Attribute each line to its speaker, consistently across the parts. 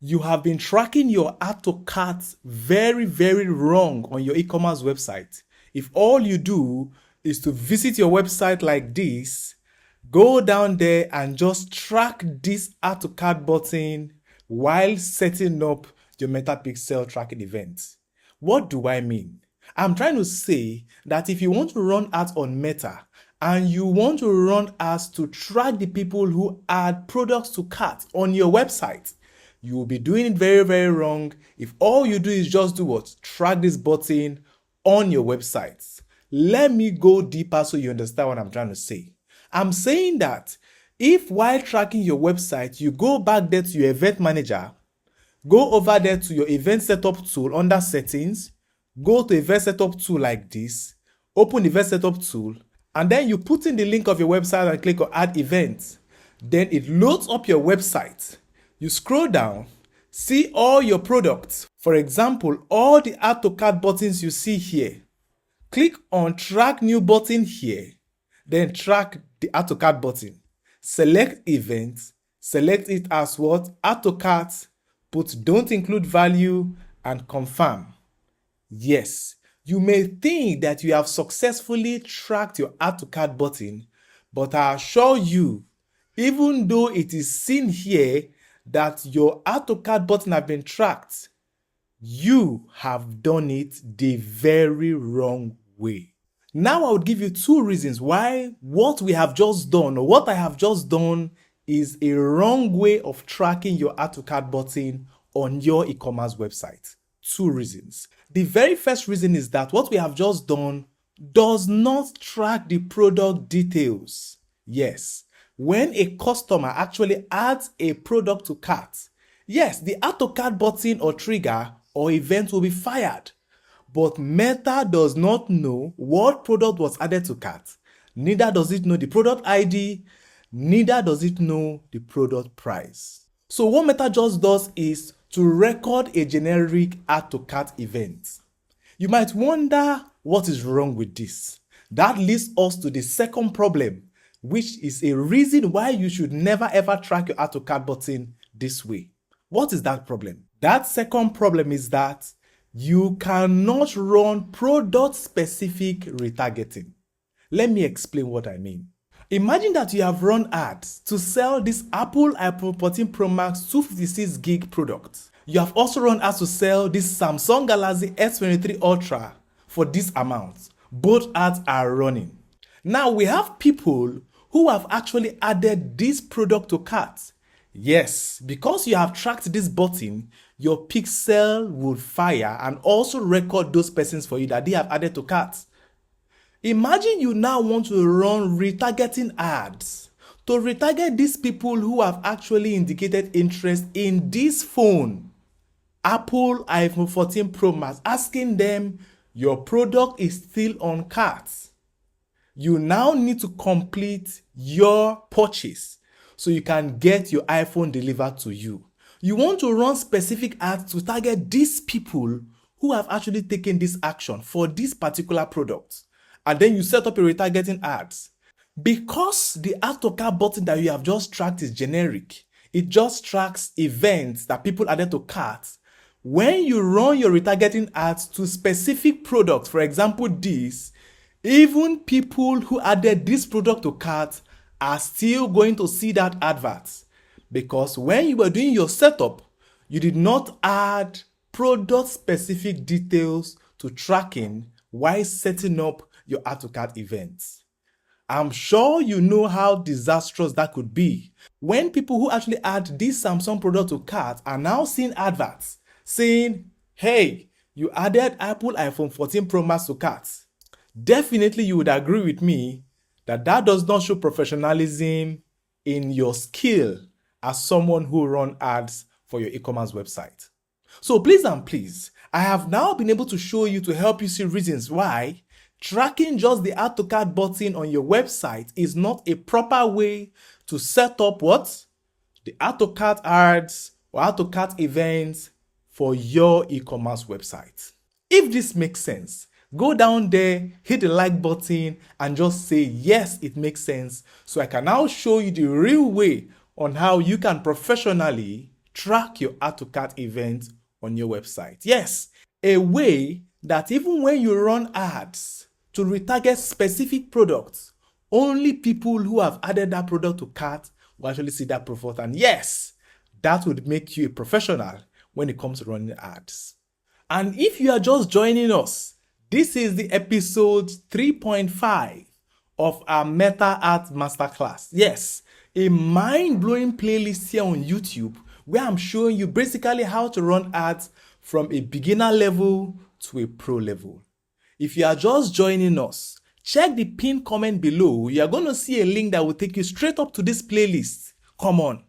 Speaker 1: You have been tracking your add to cart very, very wrong on your e-commerce website. If all you do is to visit your website like this, go down there and just track this add to cart button while setting up your Meta Pixel tracking event. What do I mean? I'm trying to say that if you want to run ads on Meta and you want to run ads to track the people who add products to cart on your website, you will be doing it very, very wrong if all you do is just do what? Track this button on your website. Let me go deeper so you understand what I'm trying to say. I'm saying that if while tracking your website, you go back there to your event manager, go over there to your event setup tool under settings, go to event setup tool like this, open event setup tool, and then you put in the link of your website and click on add event. Then it loads up your website. You scroll down, see all your products. For example, all the add to cart buttons you see here. Click on track new button here, then track the add to cart button. Select event, select it as what? Add to cart, put don't include value and confirm. Yes, you may think that you have successfully tracked your add to cart button, but I assure you, even though it is seen here that your add to cart button have been tracked, you have done it the very wrong way. Now I would give you two reasons why what we have just done or what I have just done is a wrong way of tracking your add to cart button on your e-commerce website. Two reasons. The very first reason is that what we have just done does not track the product details. Yes. When a customer actually adds a product to cart, yes, the add to cart button or trigger or event will be fired. But Meta does not know what product was added to cart. Neither does it know the product ID, neither does it know the product price. So what Meta just does is to record a generic add to cart event. You might wonder what is wrong with this. That leads us to the second problem, which is a reason why you should never ever track your add to cart button this way. What is that problem? That second problem is that you cannot run product specific retargeting. Let me explain what I mean. Imagine that you have run ads to sell this Apple iPhone 14 Pro Max 256 gig product. You have also run ads to sell this Samsung Galaxy S23 Ultra for this amount. Both ads are running. Now we have people who have actually added this product to cart. Yes, because you have tracked this button, your Pixel will fire and also record those persons for you that they have added to cart. Imagine you now want to run retargeting ads to retarget these people who have actually indicated interest in this phone, Apple iPhone 14 Pro Max, asking them your product is still on cart. You now need to complete your purchase so you can get your iPhone delivered to you. You want to run specific ads to target these people who have actually taken this action for this particular product. And then you set up a retargeting ads. Because the add to cart button that you have just tracked is generic, it just tracks events that people added to cart. When you run your retargeting ads to specific products, for example this, even people who added this product to cart are still going to see that advert. Because when you were doing your setup, you did not add product specific details to tracking while setting up your add to cart events. I'm sure you know how disastrous that could be. When people who actually add this Samsung product to cart are now seeing adverts saying, hey, you added Apple iPhone 14 Pro Max to cart. Definitely you would agree with me that that does not show professionalism in your skill as someone who runs ads for your e-commerce website. So please and please, I have now been able to show you to help you see reasons why tracking just the add to cart button on your website is not a proper way to set up what? The add to cart ads or add to cart events for your e-commerce website. If this makes sense, go down there, hit the like button and just say yes, it makes sense, so I can now show you the real way on how you can professionally track your add to cart event on your website. Yes, a way that even when you run ads to retarget specific products, only people who have added that product to cart will actually see that profile. And yes, that would make you a professional when it comes to running ads. And if you are just joining us, this is the episode 3.5 of our Meta Ads Masterclass. Yes, a mind-blowing playlist here on YouTube where I'm showing you basically how to run ads from a beginner level to a pro level. If you are just joining us, check the pinned comment below. You are going to see a link that will take you straight up to this playlist. Come on,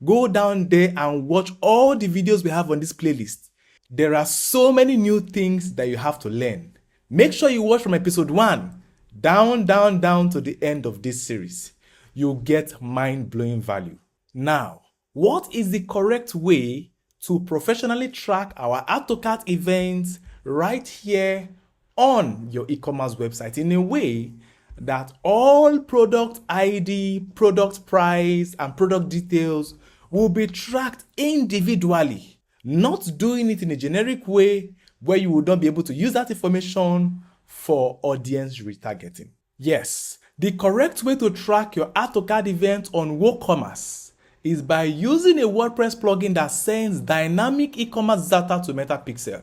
Speaker 1: go down there and watch all the videos we have on this playlist. There are so many new things that you have to learn. Make sure you watch from episode 1 down to the end of this series. You'll get mind-blowing value. Now, what is the correct way to professionally track our add to cart events right here on your e-commerce website in a way that all product ID, product price, and product details will be tracked individually, not doing it in a generic way where you would not be able to use that information for audience retargeting. Yes, the correct way to track your add to cart event on WooCommerce is by using a WordPress plugin that sends dynamic e-commerce data to Meta Pixel.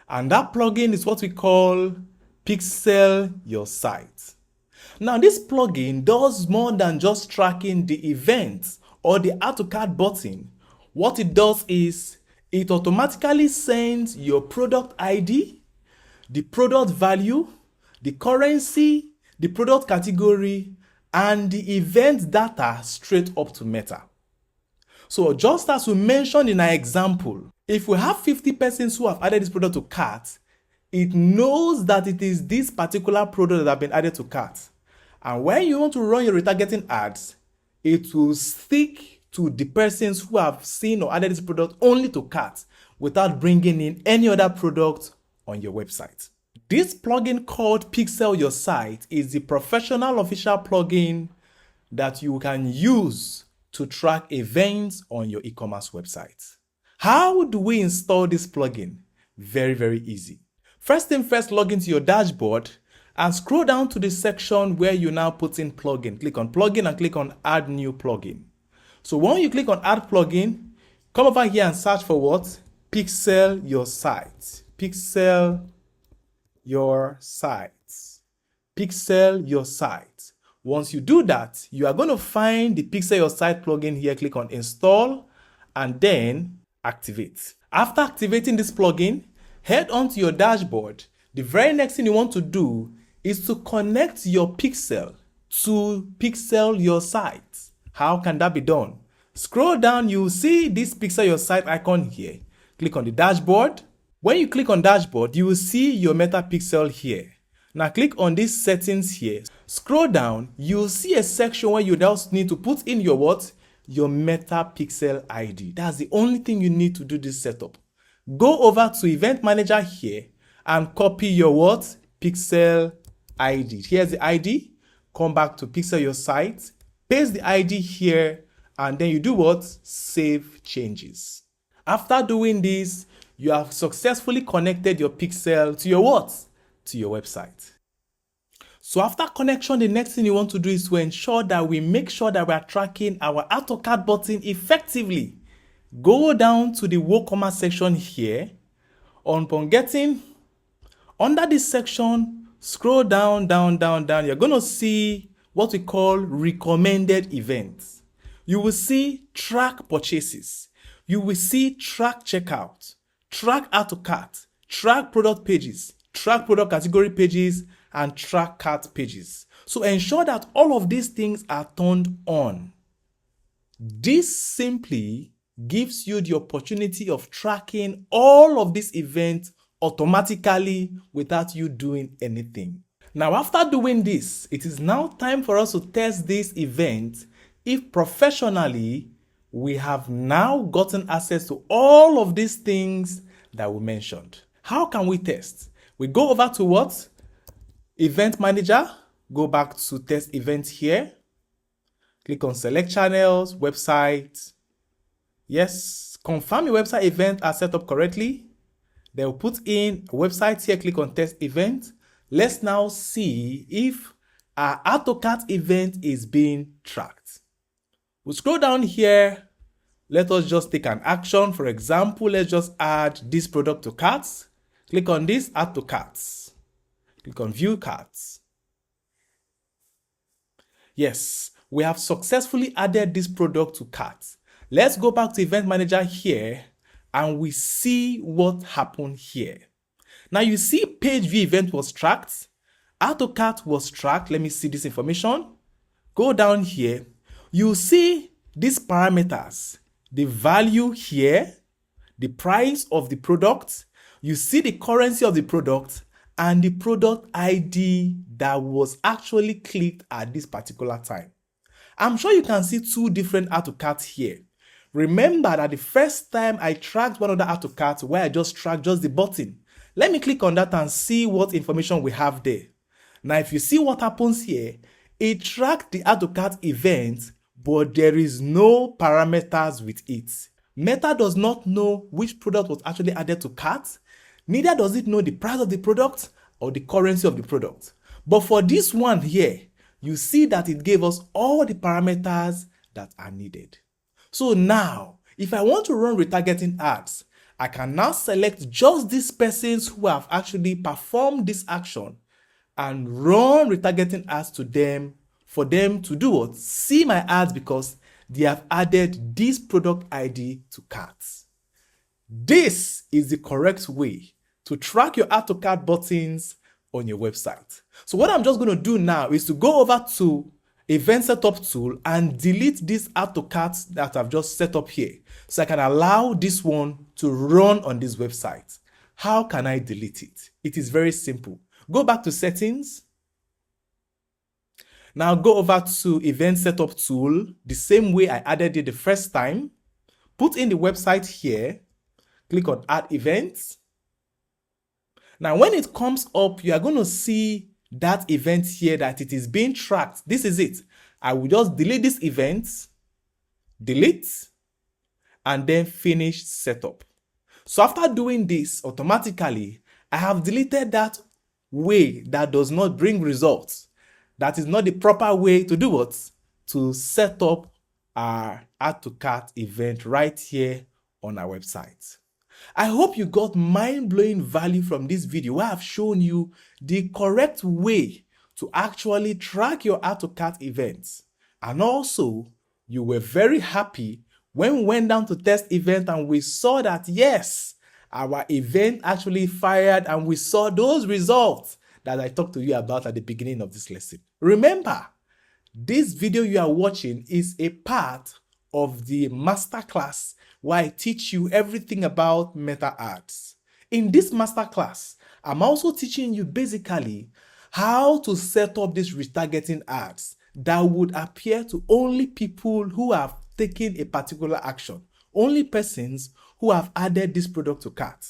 Speaker 1: And that plugin is what we call PixelYourSite. Now, this plugin does more than just tracking the event or the add to cart button. What it does is it automatically sends your product ID, the product value, the currency, the product category, and the event data straight up to Meta. So just as we mentioned in our example, if we have 50 persons who have added this product to cart, it knows that it is this particular product that has been added to cart. And when you want to run your retargeting ads, it will stick to the persons who have seen or added this product only to cart without bringing in any other product on your website. This plugin called PixelYourSite is the professional official plugin that you can use to track events on your e-commerce website. How do we install this plugin? Very, very easy. First thing first, log into your dashboard and scroll down to the section where you now put in plugin. Click on plugin and click on add new plugin. So when you click on add plugin, come over here and search for what? PixelYourSite. PixelYourSite. PixelYourSite. Once you do that, you are going to find the PixelYourSite plugin here. Click on install and then activate. After activating this plugin, head on to your dashboard. The very next thing you want to do is to connect your pixel to PixelYourSite. How can that be done? Scroll down, you will see this PixelYourSite icon here. Click on the dashboard. When you click on dashboard, you will see your Meta Pixel here. Now click on these settings here. Scroll down, you will see a section where you just need to put in your what? Your Meta Pixel ID. That's the only thing you need to do this setup. Go over to Event Manager here and copy your what? Pixel ID. Here's the ID. Come back to PixelYourSite. Paste the ID here and then you do what? Save changes. After doing this, you have successfully connected your pixel to your what? To your website. So after connection, the next thing you want to do is to ensure that we make sure that we are tracking our add to cart button effectively. Go down to the WooCommerce section here. Upon getting under this section, scroll down. You're going to see what we call recommended events. You will see track purchases. You will see track checkout, track add to cart, track product pages, track product category pages, and track cart pages. So ensure that all of these things are turned on. This simply gives you the opportunity of tracking all of these events automatically without you doing anything. Now, after doing this, it is now time for us to test this event if professionally we have now gotten access to all of these things that we mentioned. How can we test? We go over to what? Event Manager. Go back to test event here. Click on select channels, website. Yes, confirm your website events are set up correctly. They will put in a website here, click on test event. Let's now see if our add to cart event is being tracked. We'll scroll down here. Let us just take an action. For example, let's just add this product to carts. Click on this, add to carts. Click on view carts. Yes, we have successfully added this product to carts. Let's go back to Event Manager here and we see what happened here. Now you see page view event was tracked. Add to cart was tracked. Let me see this information. Go down here. You see these parameters. The value here, the price of the product. You see the currency of the product and the product ID that was actually clicked at this particular time. I'm sure you can see two different add to cart here. Remember that the first time I tracked one other add to cart where I just tracked just the button. Let me click on that and see what information we have there. Now, if you see what happens here, it tracked the add to cart event, but there is no parameters with it. Meta does not know which product was actually added to cart. Neither does it know the price of the product or the currency of the product. But for this one here, you see that it gave us all the parameters that are needed. So now, if I want to run retargeting ads, I can now select just these persons who have actually performed this action and run retargeting ads to them for them to do what? See my ads because they have added this product ID to carts. This is the correct way to track your add to cart buttons on your website. So what I'm just going to do now is to go over to Event Setup tool and delete this add to cart that I've just set up here so I can allow this one to run on this website. How can I delete it? It is very simple. Go back to settings. Now go over to Event Setup tool the same way I added it the first time. Put in the website here. Click on Add Events. Now when it comes up, you are going to see that event here that it is being tracked. This is it. I will just delete this event, delete, and then finish setup. So after doing this automatically, I have deleted that way that does not bring results. That is not the proper way to do what? To set up our add to cart event right here on our website. I hope you got mind-blowing value from this video where I've shown you the correct way to actually track your add to cart events. And also, you were very happy when we went down to test event and we saw that yes, our event actually fired and we saw those results that I talked to you about at the beginning of this lesson. Remember, this video you are watching is a part of the masterclass where I teach you everything about Meta Ads. In this masterclass, I'm also teaching you basically how to set up these retargeting ads that would appear to only people who have taken a particular action, only persons who have added this product to cart.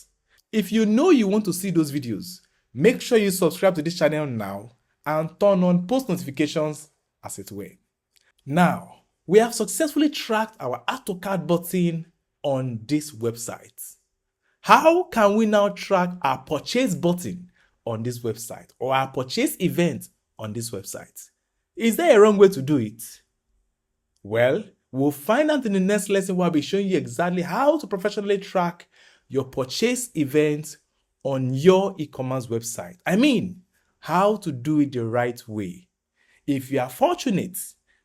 Speaker 1: If you know you want to see those videos, make sure you subscribe to this channel now and turn on post notifications as it were. Now, we have successfully tracked our add to cart button on this website. How can we now track our purchase button on this website or our purchase event on this website? Is there a wrong way to do it? Well, we'll find out in the next lesson where I'll be showing you exactly how to professionally track your purchase event on your e-commerce website. I mean, how to do it the right way. If you are fortunate,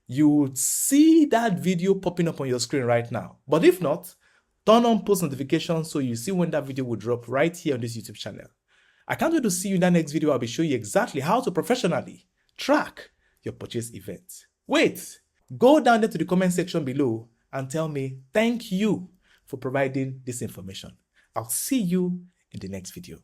Speaker 1: you would see that video popping up on your screen right now. But if not, turn on post notifications so you see when that video will drop right here on this YouTube channel. I can't wait to see you in that next video. I'll be showing you exactly how to professionally track your purchase event. Wait, go down there to the comment section below and tell me thank you for providing this information. I'll see you in the next video.